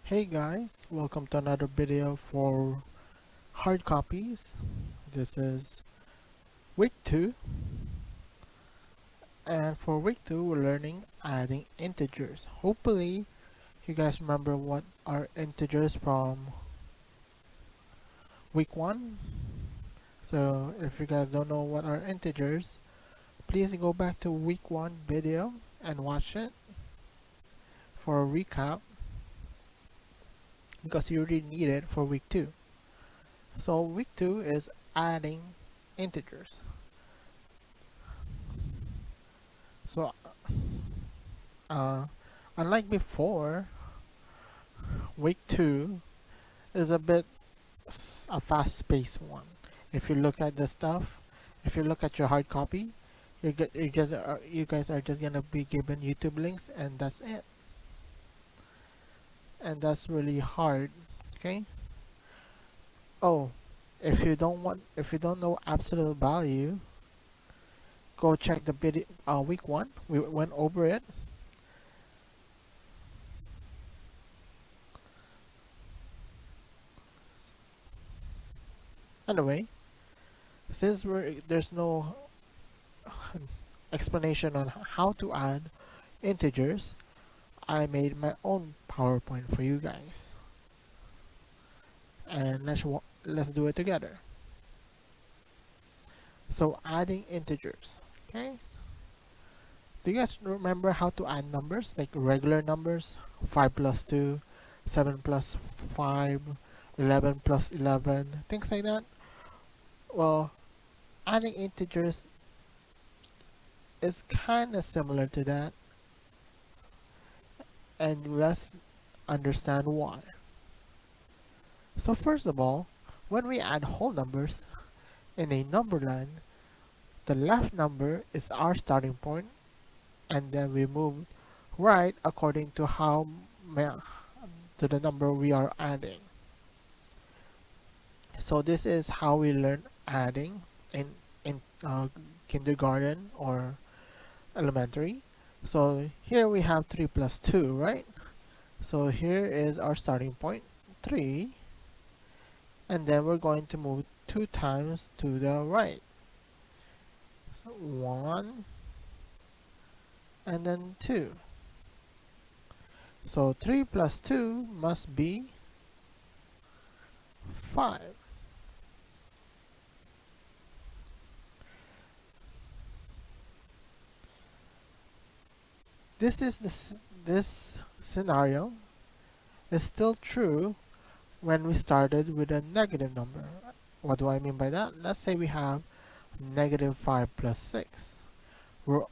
Hey guys, welcome to another video for hard copies. This is week 2, and for week 2 we're learning adding integers. Hopefully you guys remember what are integers from week 1. So if you guys don't know what are integers, please go back to week 1 video and watch it for a recap because you really need it for week 2. So week 2 is adding integers. So uh, unlike before, week 2 is a bit a fast-paced one. If you look at the stuff, if you look at your hard copy, you guys are just gonna be given YouTube links and that's it. And that's really hard. Okay. Oh, if you don't know absolute value, go check the video. Week 1, we went over it. Anyway, since there's no explanation on how to add integers, I made my own PowerPoint for you guys, and let's do it together. So adding integers, okay? Do you guys remember how to add numbers, like regular numbers? 5 plus 2, 7 plus 5, 11 plus 11, things like that? Well, adding integers is kind of similar to that, and let's understand why. So first of all, when we add whole numbers in a number line, the left number is our starting point, and then we move right according to to the number we are adding. So this is how we learn adding in kindergarten or elementary. So here we have 3 plus 2, right? So here is our starting point, 3, and then we're going to move 2 times to the right. So 1 and then 2. So 3 plus 2 must be 5. This scenario is still true when we started with a negative number. What do I mean by that? Let's say we have negative 5 plus 6. We're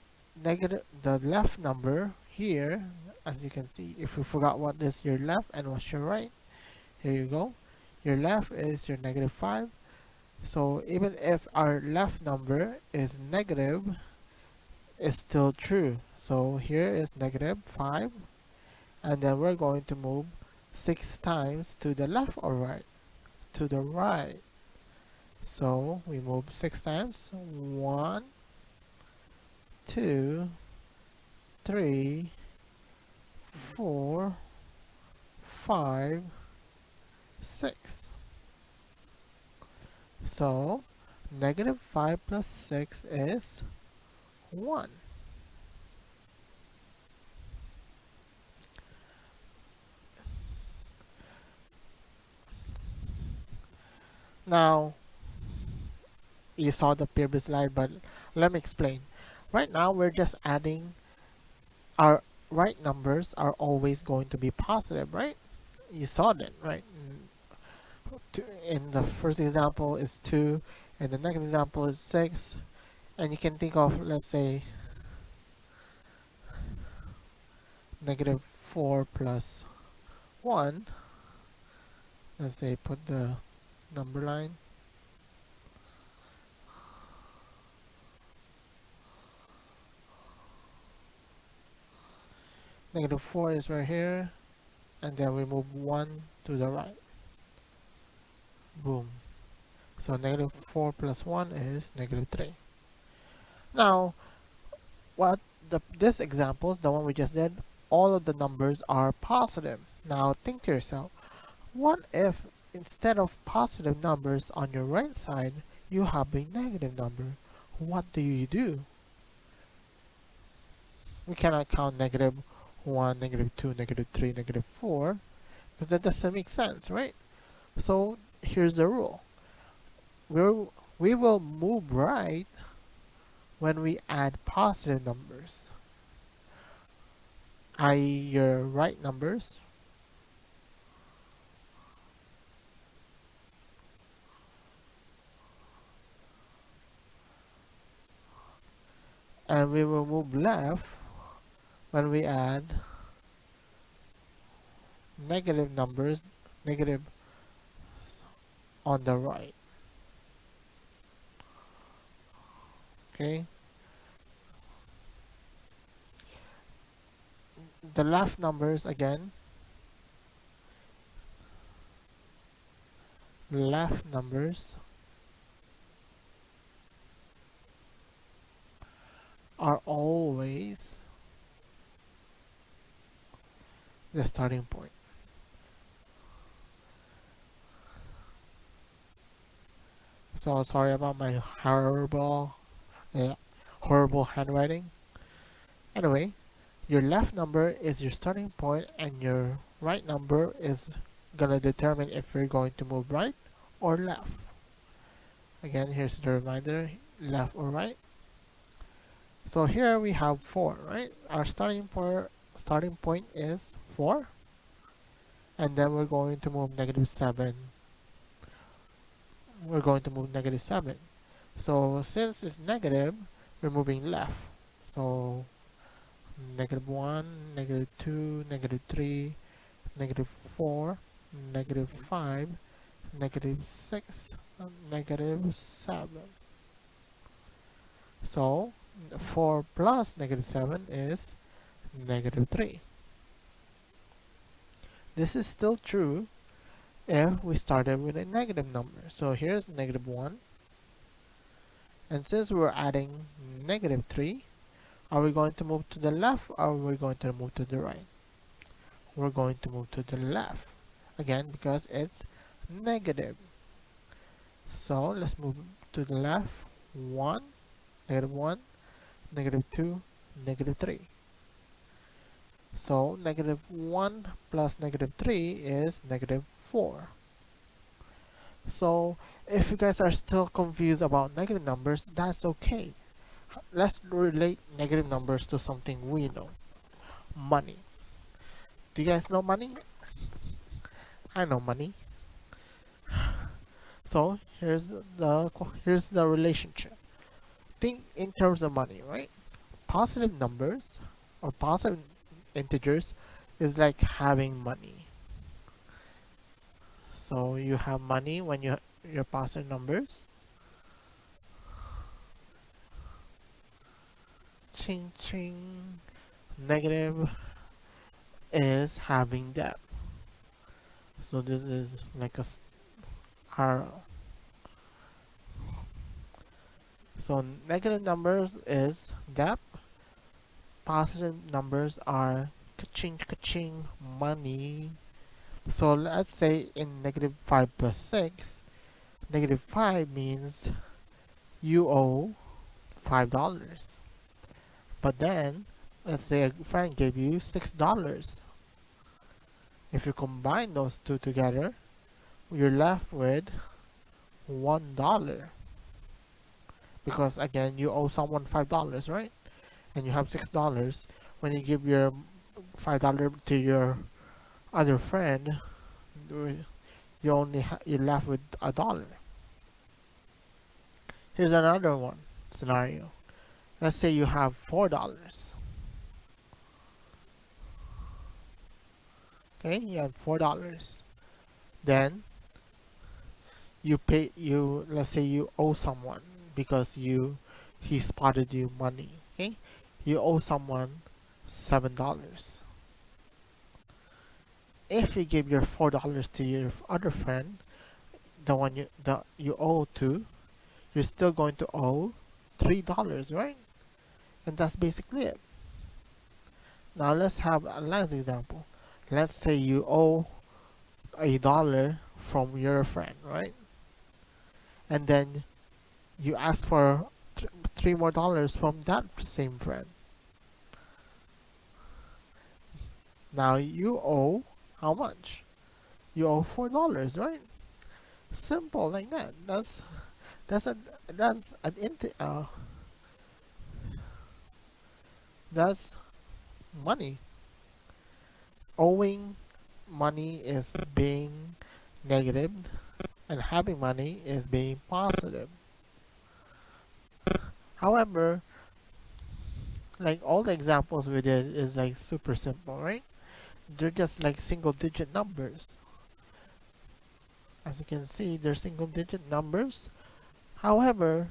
the left number here, as you can see, if you forgot what is your left and what's your right, here you go. Your left is your negative 5. So even if our left number is negative, it's still true. So here is negative 5, and then we're going to move 6 times to the left or right? To the right. So we move 6 times. 1, 2, 3, 4, 5, 6. So negative 5 plus 6 is 1. Now, you saw the previous slide, but let me explain. Right now, we're just adding our right numbers are always going to be positive, right? You saw that, right? In the first example is 2, and the next example is 6, and you can think of, let's say, negative 4 plus 1. Let's say put the number line. Negative 4 is right here, and then we move 1 to the right. Boom. So negative 4 plus 1 is negative 3. Now, this example, the one we just did, all of the numbers are positive. Now think to yourself, what if instead of positive numbers on your right side, you have a negative number? What do you do? We cannot count negative 1, negative 2, negative 3, negative 4, because that doesn't make sense, right? So here's the rule. We will move right when we add positive numbers, i.e. your right numbers, and we will move left when we add negative numbers, negative on the right. Okay, the left numbers again, left numbers are always the starting point. So sorry about my horrible handwriting. Anyway, your left number is your starting point and your right number is gonna determine if you're going to move right or left. Again, here's the reminder, left or right. So here we have 4, right? Our starting point is 4, and then we're going to move negative 7. We're going to move negative 7. So since it's negative, we're moving left. So negative 1, negative 2, negative 3, negative 4, negative 5, negative 6, and negative 7. So 4 plus negative 7 is negative 3. This is still true if we started with a negative number. So here's negative 1. And since we're adding negative 3, are we going to move to the left or are we going to move to the right? We're going to move to the left. Again, because it's negative. So let's move to the left. 1, negative 1, negative 2, negative 3. So negative 1 plus negative 3 is negative 4. So if you guys are still confused about negative numbers, that's okay. Let's relate negative numbers to something we know. Money. Do you guys know money? I know money. So here's the relationship. Think in terms of money, right? Positive numbers or positive integers is like having money. So you have money when your positive numbers. Ching ching. Negative is having debt. So this is like our. So negative numbers is debt. Positive numbers are ka-ching ka-ching money. So let's say in negative 5 plus 6, negative 5 means you owe $5. But then, let's say a friend gave you $6. If you combine those two together, you're left with $1. Because again, you owe someone $5, right? And you have $6. When you give your $5 to your other friend, you're left with $1. Here's another one scenario. Let's say you have $4. Okay, you have $4. Then let's say you owe someone because he spotted you money. Okay, you owe someone $7. If you give your $4 to your other friend, the one you owe to, you're still going to owe $3, right? And that's basically it. Now let's have a last example. Let's say you owe $1 from your friend, right? And then you ask for three more dollars from that same friend. Now you owe how much? You owe $4, right? Simple like that. That's a that's an that's money. Owing money is being negative, and having money is being positive. However, like all the examples we did is like super simple, right? They're just like single digit numbers. As you can see, they're single digit numbers. However,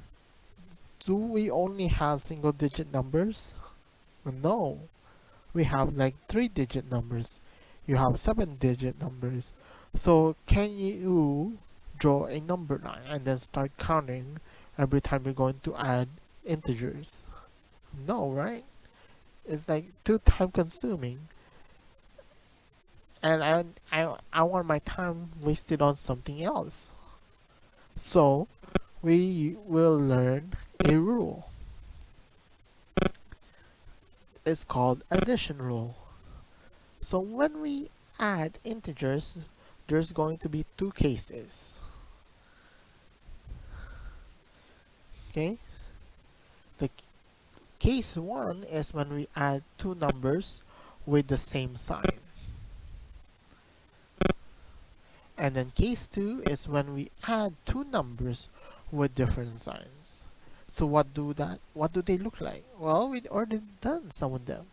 do we only have single digit numbers? No. We have like 3-digit numbers. You have 7-digit numbers. So can you draw a number line and then start counting every time you're going to add integers? No, right? It's like too time consuming. And I want my time wasted on something else. So we will learn a rule. It's called addition rule. So when we add integers, there's going to be two cases. Okay? The case 1 is when we add two numbers with the same sign. And then case 2 is when we add two numbers with different signs. So what do they look like? Well, we already done some of them.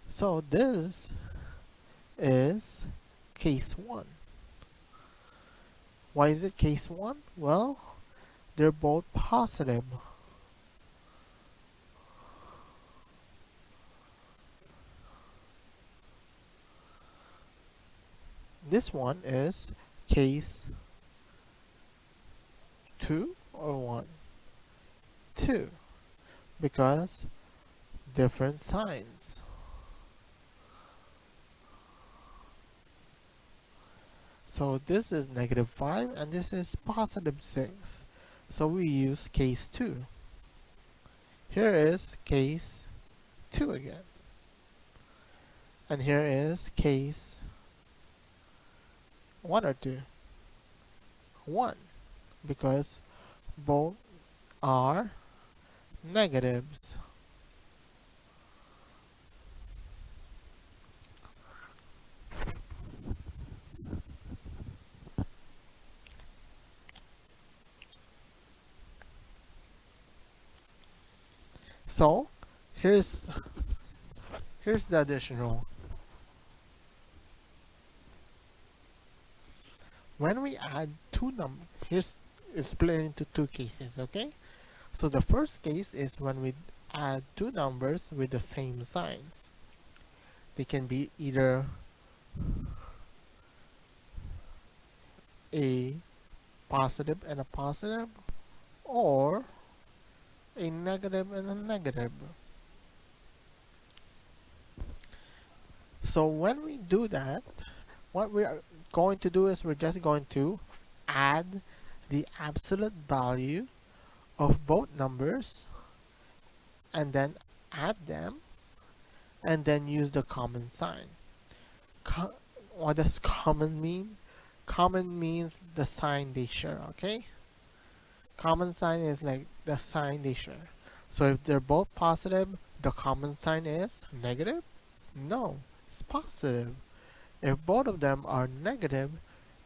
So this is case 1. Why is it case 1? Well, they're both positive. This one is case 2 or 1? 2, because different signs. So this is -5 and this is +6. So we use case 2. Here is case 2 again. And here is case 1 or 2? 1, because both are negatives. So here's the addition rule. When we add two numbers, here's it's split into two cases, okay? So the first case is when we add two numbers with the same signs. They can be either a positive and a positive, or a negative and a negative. So when we do that, what we are going to do is we're just going to add the absolute value of both numbers and then add them and then use the common sign. What does common mean? Common means the sign they share, okay? Common sign is like the sign they share. So if they're both positive, the common sign is negative? No, it's positive. If both of them are negative,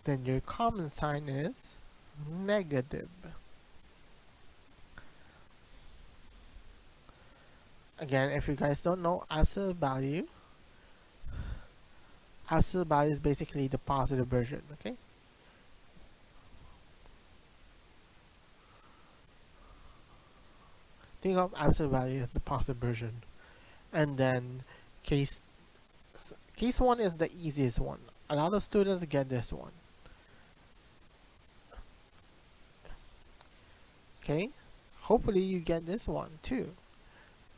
then your common sign is negative. Again, if you guys don't know absolute value is basically the positive version, okay? Think of absolute value as the positive version. And then case 1 is the easiest one. A lot of students get this one. Okay? Hopefully you get this one too.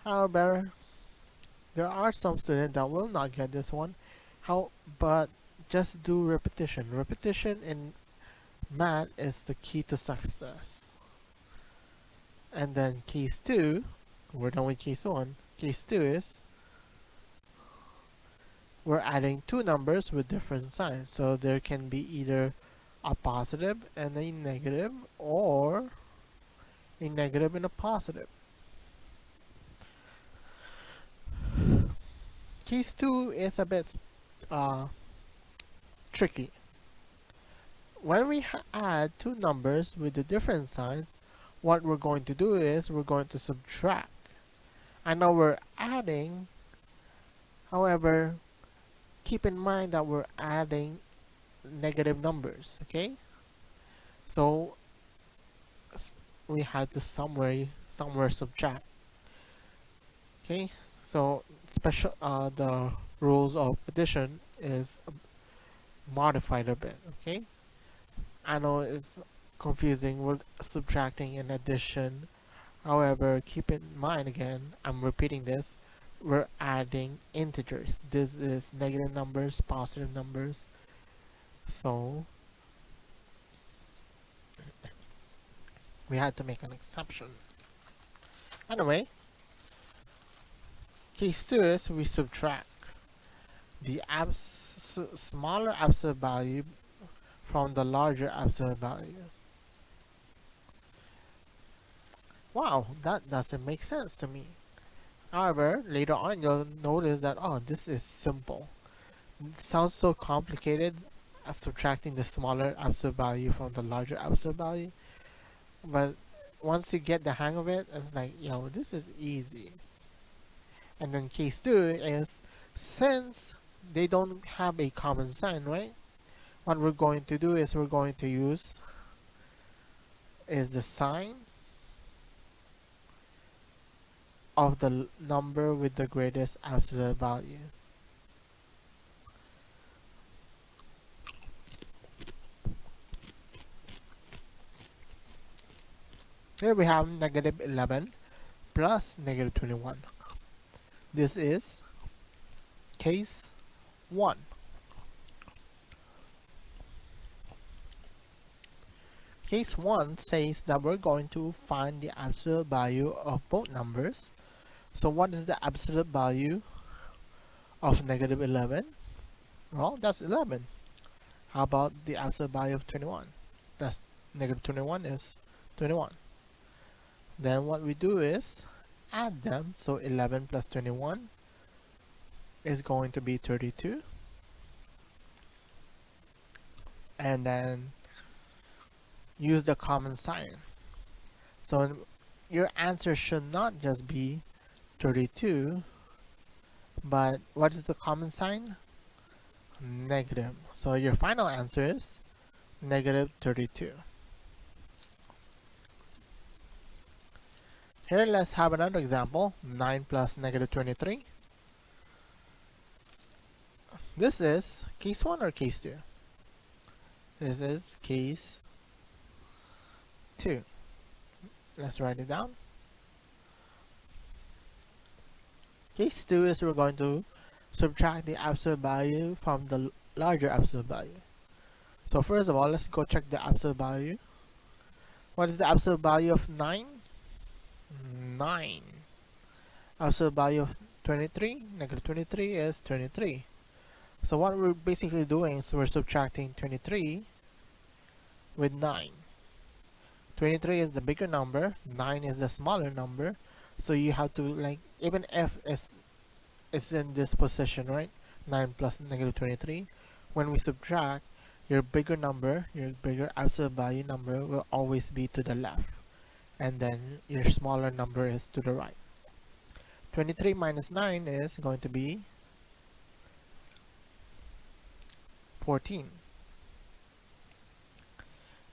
However, there are some students that will not get this one, How, but just do repetition. Repetition in math is the key to success. And then case 2, we're done with case 1. Case 2 is we're adding two numbers with different signs. So there can be either a positive and a negative, or a negative and a positive. Case 2 is a bit tricky. When we add two numbers with the different signs, what we're going to do is we're going to subtract. I know we're adding, however, keep in mind that we're adding negative numbers, okay? So we had to somewhere subtract. Okay, so the rules of addition is modified a bit. Okay, I know it's confusing. We're subtracting and addition. However, keep in mind again, I'm repeating this. We're adding integers. This is negative numbers, positive numbers. So we had to make an exception. Anyway, case 2 is we subtract the smaller absolute value from the larger absolute value. Wow, that doesn't make sense to me. However, later on you'll notice that, oh, this is simple. It sounds so complicated as subtracting the smaller absolute value from the larger absolute value. But once you get the hang of it, it's like, this is easy. And then case 2 is, since they don't have a common sign, right? What we're going to do is we're going to use is the sign of the number with the greatest absolute value. Here we have negative 11 plus negative 21. This is case 1. Case 1 says that we're going to find the absolute value of both numbers. So what is the absolute value of negative 11? Well, that's 11. How about the absolute value of 21? That's negative 21 is 21. Then what we do is add them. So 11 plus 21 is going to be 32. And then use the common sign. So your answer should not just be 32, but what is the common sign? Negative. So your final answer is negative 32. Here, let's have another example. 9 plus negative 23. This is case 1 or case 2? This is case 2. Let's write it down. Case 2 is we're going to subtract the absolute value from the larger absolute value. So first of all, let's go check the absolute value. What is the absolute value of 9? 9. Absolute value of 23? Negative 23 is 23. So what we're basically doing is we're subtracting 23 with 9. 23 is the bigger number, 9 is the smaller number. So you have to, even if it's in this position, right? 9 plus negative 23. When we subtract, your bigger number, your bigger absolute value number will always be to the left. And then your smaller number is to the right. 23 minus 9 is going to be 14.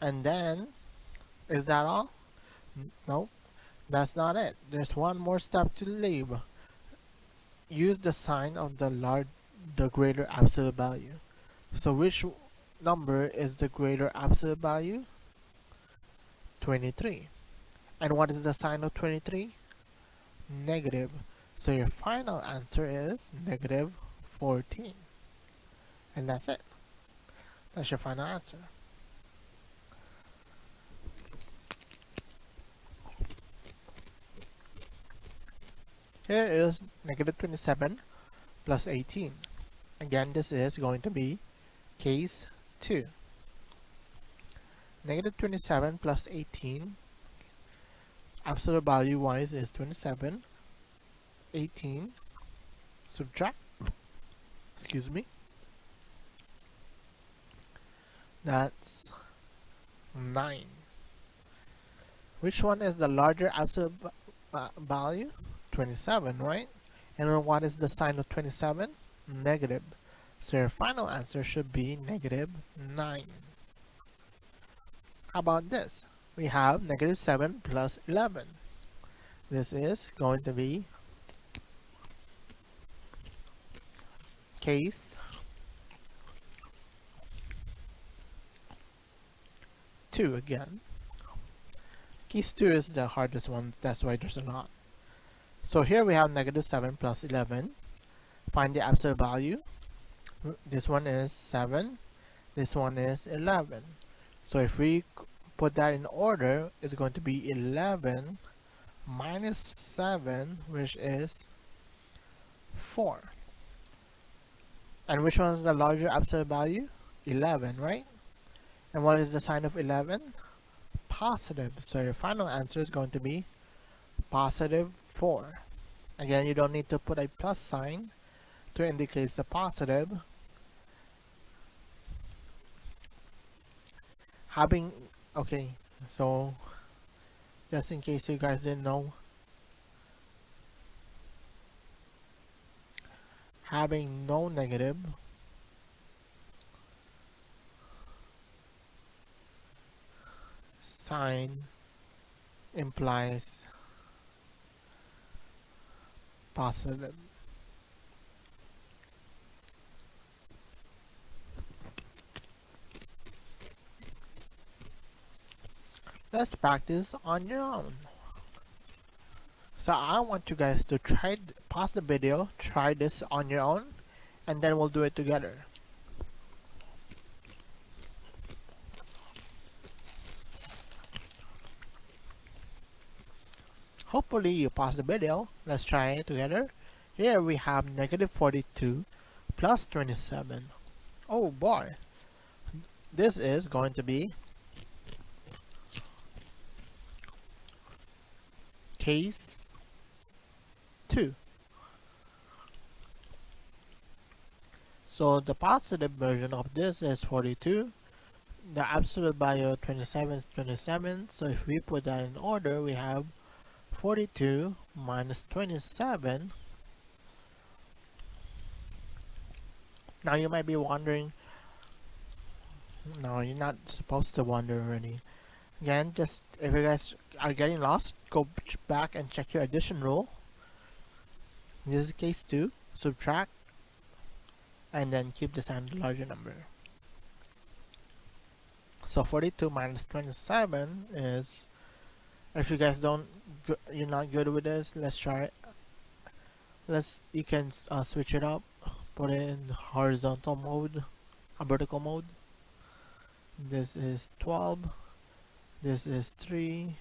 And then, is that all? No, that's not it. There's one more step to leave. Use the sign of the greater absolute value. So which number is the greater absolute value? 23. And what is the sign of 23? Negative. So your final answer is negative 14. And that's it. That's your final answer. Here is negative 27 plus 18. Again, this is going to be case 2. Negative 27 plus 18, absolute value wise is 27. 18, subtract, excuse me, that's 9. Which one is the larger absolute value? 27, right? And then what is the sign of 27? Negative. So your final answer should be negative 9. How about this? We have negative 7 plus 11. This is going to be case 2 again. Case 2 is the hardest one, that's why there's a lot. So here we have negative 7 plus 11. Find the absolute value. This one is 7. This one is 11. So if we put that in order, it's going to be 11 minus 7, which is 4. And which one is the larger absolute value? 11, right? And what is the sign of 11? Positive. So your final answer is going to be positive 4. Again, you don't need to put a plus sign to indicate the positive. Okay, so just in case you guys didn't know, having no negative sign implies positive. Let's practice on your own. So I want you guys to pause the video, try this on your own, and then we'll do it together. Hopefully you pause the video. Let's try it together. Here we have negative 42 plus 27. Oh boy. This is going to be case 2. So the positive version of this is 42. The absolute value of 27 is 27. So if we put that in order, we have 42 minus 27. Now you might be wondering, no, you're not supposed to wonder already. Again, just if you guys are getting lost, go back and check your addition rule. This is case 2, subtract, and then keep the sign of the larger number. So 42 minus 27 is, if you guys you're not good with this, let's try it. You can switch it up, put it in horizontal mode, vertical mode. This is 12. This is 3.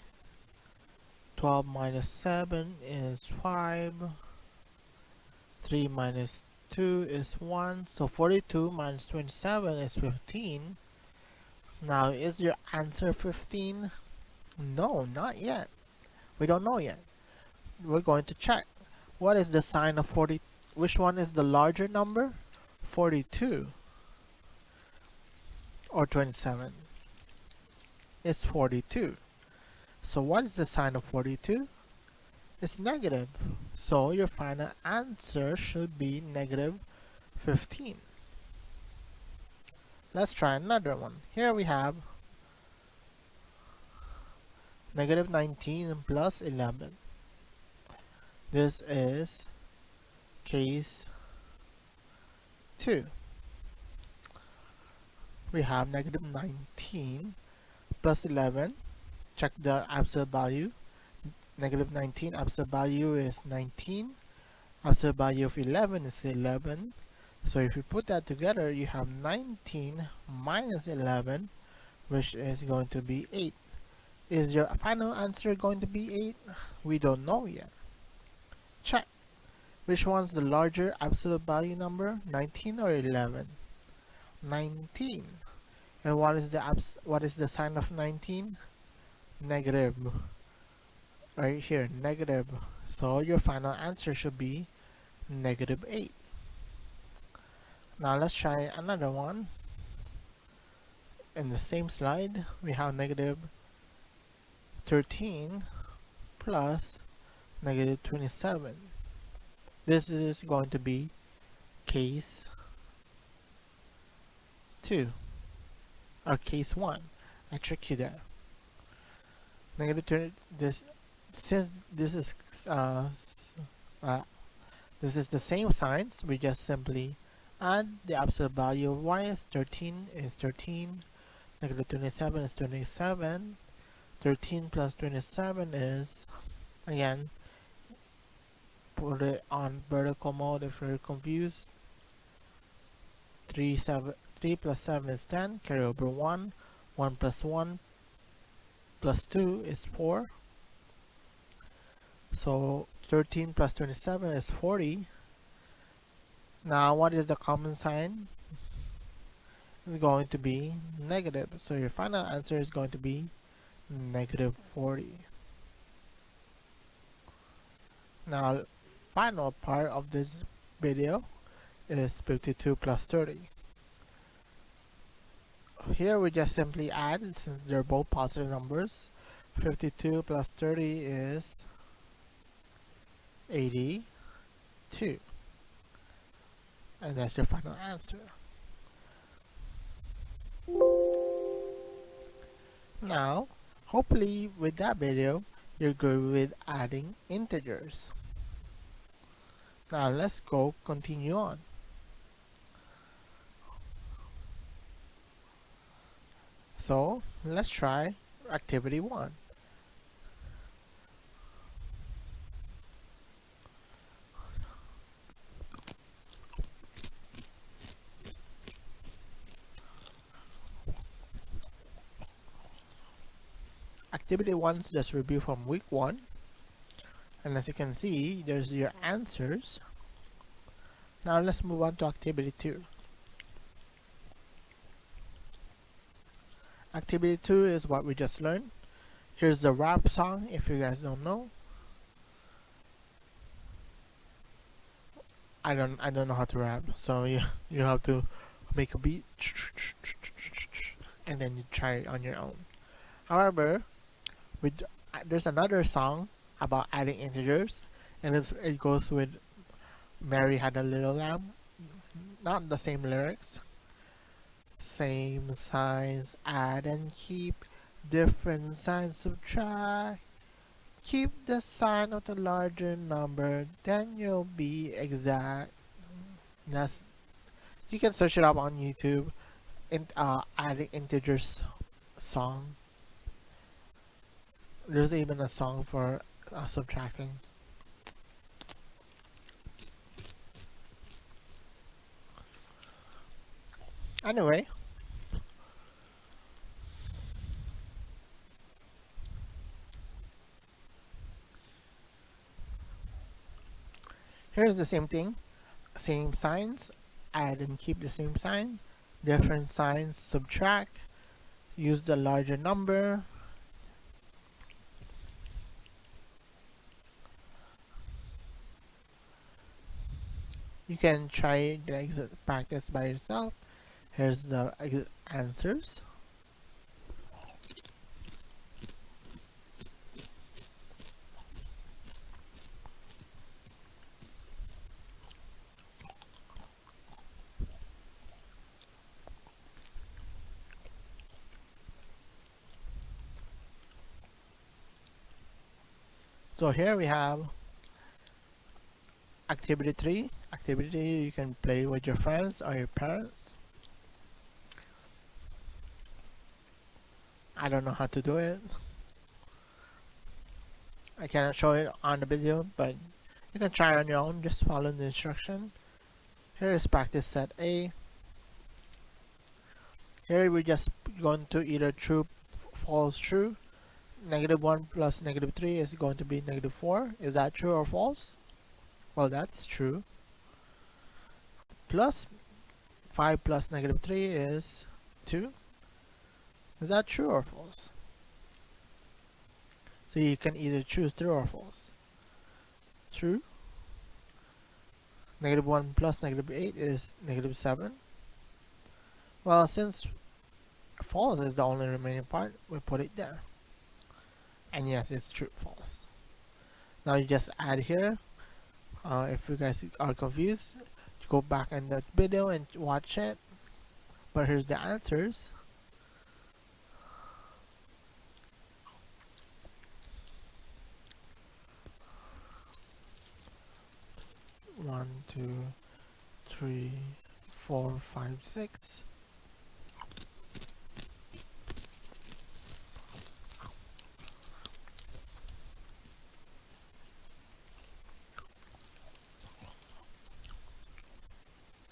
12 minus 7 is 5. 3 minus 2 is 1. So 42 minus 27 is 15. Now, is your answer 15? No, not yet. We don't know yet. We're going to check. What is the sign of 40? Which one is the larger number? 42 or 27? It's 42. So what is the sign of 42? It's negative. So your final answer should be negative 15. Let's try another one. Here we have negative 19 plus 11. This is case 2. We have negative 19 plus 11. Check the absolute value. Negative 19, absolute value is 19. Absolute value of 11 is 11. So if you put that together, you have 19 minus 11, which is going to be 8. Is your final answer going to be 8? We don't know yet. Check. Which one's the larger absolute value number, 19 or 11? 19. And what is the sign of 19? Negative. Right here, negative. So your final answer should be negative 8. Now let's try another one. In the same slide, we have negative 13 plus negative 27. This is going to be case 2 or case 1. I tricked you there. Negative 20, since uh, uh, this is the same signs, we just simply add the absolute value of y is 13 is 13, negative 27 is 27, 13 plus 27 is, again, put it on vertical mode if you're confused, 3 plus 7 is 10, carry over 1, 1 plus 1 plus 2 is 4, so 13 plus 27 is 40. Now what is the common sign? It's going to be negative, so your final answer is going to be negative 40. Now final part of this video is 52 plus 30. Here we just simply add, since they're both positive numbers. 52 plus 30 is 82. And that's your final answer. Now, hopefully with that video, you're good with adding integers. Now let's go continue on. So let's try activity 1. Activity 1 is just review from week 1. And as you can see, there's your answers. Now let's move on to activity 2. Activity 2 is what we just learned. Here's the rap song if you guys don't know. I don't know how to rap, so you have to make a beat and then you try it on your own. However, there's another song about adding integers, and it goes with Mary Had a Little Lamb. Not the same lyrics. Same signs, add and keep, different signs subtract. Keep the sign of the larger number, then you'll be exact. That's, you can search it up on YouTube. Adding integers song. There's even a song for subtracting. Anyway, here's the same thing. Same signs, add and keep the same sign. Different signs, subtract. Use the larger number. You can try the practice by yourself. Here's the answers. So here we have activity 3. Activity 3, you can play with your friends or your parents. I don't know how to do it. I cannot show it on the video, but you can try on your own. Just follow the instruction. Here is practice set A. Here we're just going to either true, false, true. -1 plus -3 is going to be -4. Is that true or false? Well, that's true. Plus 5 plus -3 is 2. Is that true or false? So you can either choose true or false. True. -1 plus -8 is -7. Well, since false is the only remaining part, we put it there. And yes, it's true, false. Now you just add here. If you guys are confused, go back in the video and watch it. But here's the answers. One, two, three, 4, 5, 6.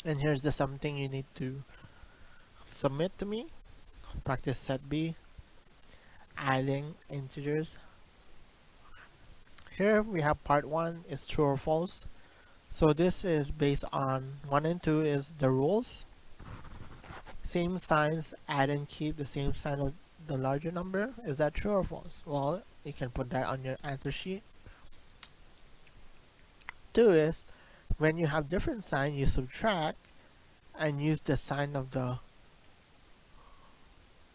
And here's the something you need to submit to me. Practice set B, adding integers. Here we have part 1 is true or false. So this is based on 1 and 2 is the rules. Same signs, add and keep the same sign of the larger number. Is that true or false? Well, you can put that on your answer sheet. 2 is when you have different sign, you subtract and use the sign of the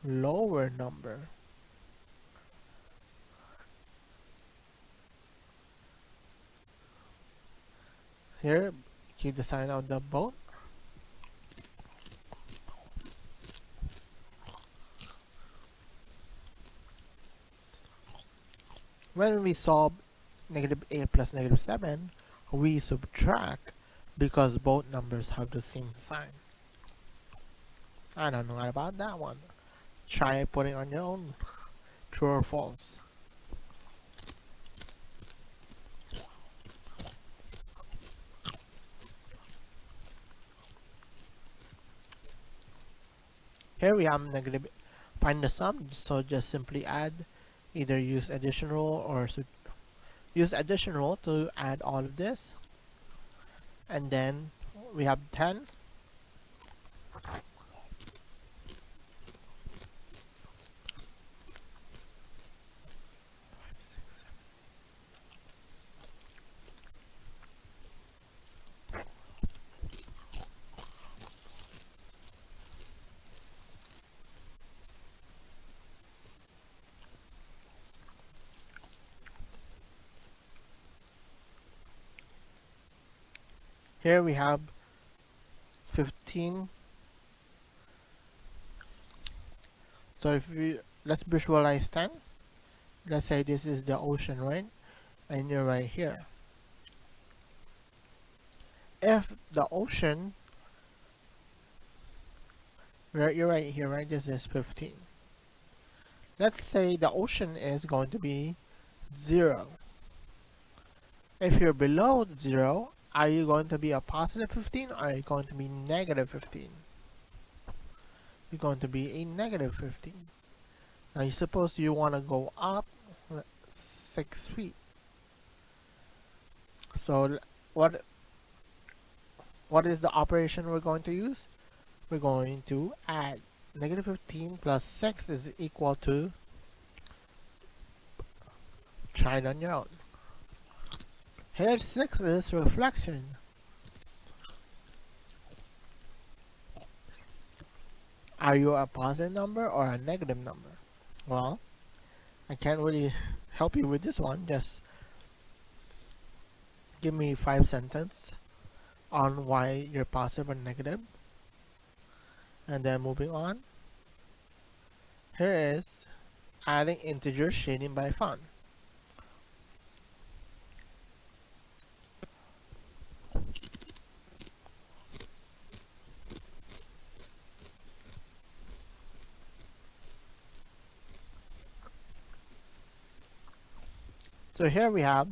lower number. Here, keep the sign of the both. When we solve -8 plus -7, we subtract because both numbers have the same sign. I don't know about that one. Try putting on your own. True or false? Here we have find the sum, so just simply add, either use addition rule or use addition rule to add all of this. And then we have 10. Here we have 15. So if let's visualize 10. Let's say this is the ocean, right? And you're right here. If the ocean, you're right here, right? This is 15. Let's say the ocean is going to be 0. If you're below 0, are you going to be a positive 15 or are you going to be negative 15? You're going to be a negative 15. Now you suppose you want to go up 6 feet. So what is the operation we're going to use? We're going to add -15 plus 6 is equal to, try it on your own. Here 6 is reflection. Are you a positive number or a negative number? Well, I can't really help you with this one. Just give me 5 sentences on why you're positive or negative. And then moving on. Here is adding integer shading by font. So here we have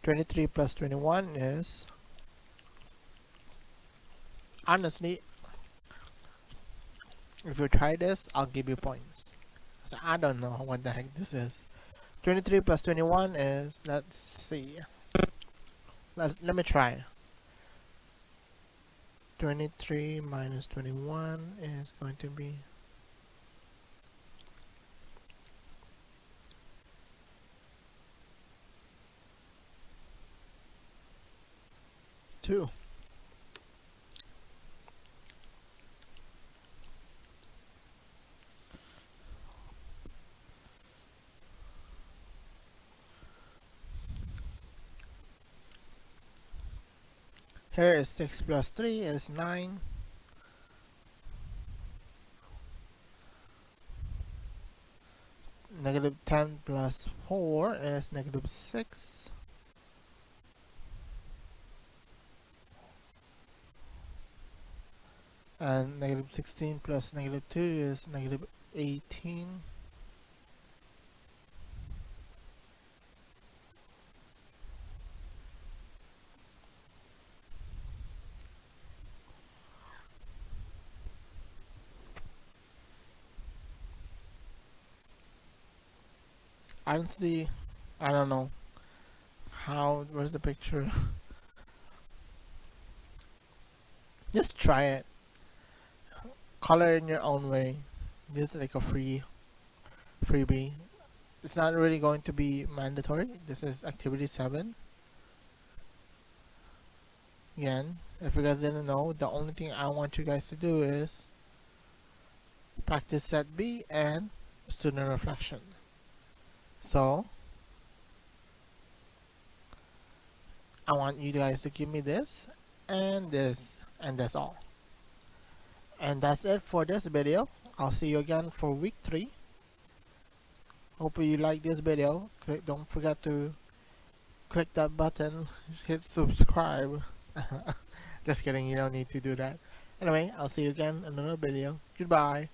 23 plus 21 is Honestly, if you try this, I'll give you points. So I don't know what the heck this is. 23 plus 21 is, let's see. Let me try. 23 minus 21 is going to be 2. Here is 6 plus 3 is 9. Negative 10 plus 4 is negative 6. And negative 16 plus negative 2 is negative 18. Honestly, I don't know how, where's the picture? Just try it. Color in your own way. This is like a freebie. It's not really going to be mandatory. This is activity 7. Again, if you guys didn't know, the only thing I want you guys to do is practice set B and student reflection. So, I want you guys to give me this, and that's all. And that's it for this video. I'll see you again for week 3. Hopefully you like this video. Don't forget to click that button, hit subscribe. Just kidding, you don't need to do that. Anyway, I'll see you again in another video. Goodbye.